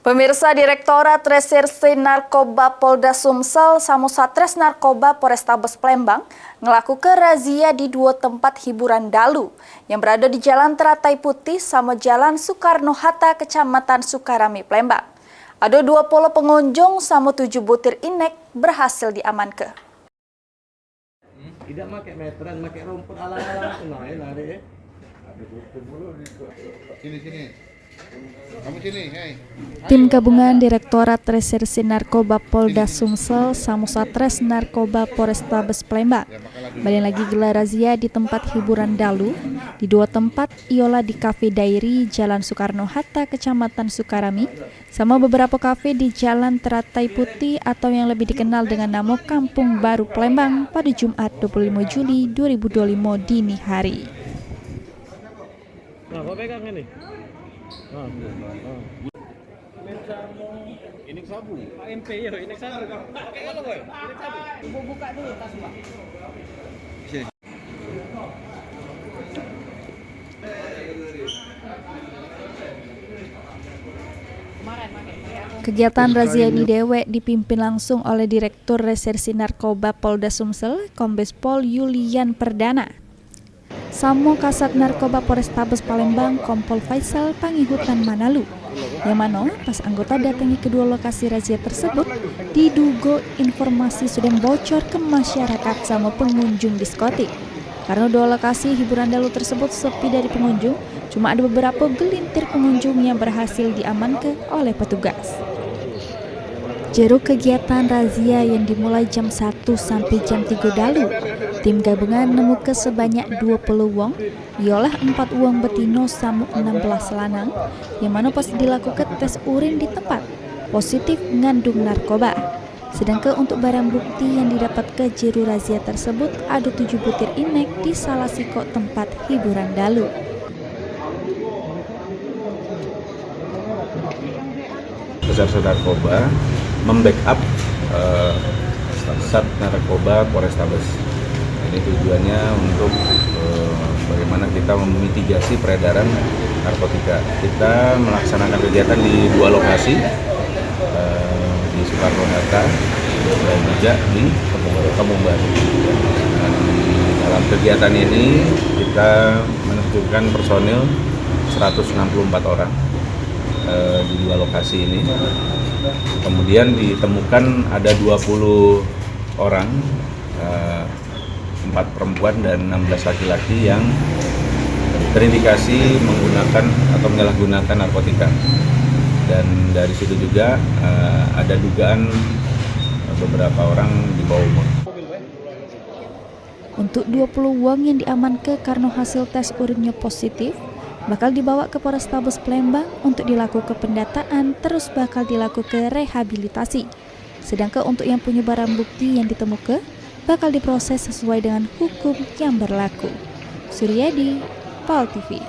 Pemirsa, Direktorat Reserse Narkoba Polda Sumsel sama Satres Narkoba Polrestabes Palembang ngelakukan razia di dua tempat hiburan dalu yang berada di Jalan Teratai Putih sama Jalan Soekarno-Hatta, Kecamatan Sukarami, Palembang. Ada 20 pengunjung sama 7 butir inek berhasil diamankan. Tidak pakai meteran, pakai rumput ala-ala lari. Sini. Kamu sini, hai. Tim gabungan Direktorat Reserse Narkoba Polda Sumsel sama Satres Narkoba Polrestabes Palembang balik lagi gelar razia di tempat hiburan dalu di dua tempat, ialah di Cafe Diary Jalan Soekarno-Hatta, Kecamatan Sukarami, sama beberapa kafe di Jalan Teratai Putih atau yang lebih dikenal dengan nama Kampung Baru Palembang pada Jumat 25 Juli 2025 dini hari. Nah, kau pegang ini. Ini sabu. AMP ya, ini sabu. Pakai kalau boy. Ini sabu. Ibu buka dulu tas, Pak. Kegiatan razia ini dewek dipimpin langsung oleh Direktur Reserse Narkoba Polda Sumsel, Kombes Pol Yulian Perdana. Samo Kasat Narkoba Polrestabes Palembang, Kompol Faisal Pangihutan Manalu, yang mana pas anggota datangi kedua lokasi razia tersebut, diduga informasi sudah bocor ke masyarakat sama pengunjung diskotik. Karena dua lokasi hiburan dalu tersebut sepi dari pengunjung, cuma ada beberapa gelintir pengunjung yang berhasil diamankan oleh petugas. Jeruk kegiatan razia yang dimulai jam 1 sampai jam 3 dalu, tim gabungan nemukan sebanyak 20 wong, ialah 4 wong betino sama 16 lanang, yang mana pas dilakukan tes urin di tempat, positif mengandung narkoba. Sedangkan untuk barang bukti yang didapat ke jeru razia tersebut ada 7 butir inek di salah siko tempat hiburan dalu. Reserse Narkoba membackup Sat Narkoba Polrestabes. Ini tujuannya untuk bagaimana kita memitigasi peredaran narkotika. Kita melaksanakan kegiatan di dua lokasi, di Soekarno-Hatta dan juga di Kampung Baru. Dalam kegiatan ini kita menerjunkan personil 164 orang di dua lokasi ini. Kemudian ditemukan ada 20 orang, 4 perempuan dan 16 laki-laki yang terindikasi menggunakan atau menyalahgunakan narkotika. Dan dari situ juga ada dugaan beberapa orang di bawah umur. Untuk 20 wong yang diamankan karena hasil tes urinnya positif, bakal dibawa ke Polrestabes Palembang untuk dilakukan pendataan, terus bakal dilakukan rehabilitasi. Sedangkan untuk yang punya barang bukti yang ditemukan, bakal diproses sesuai dengan hukum yang berlaku. Suryadi, PAL TV.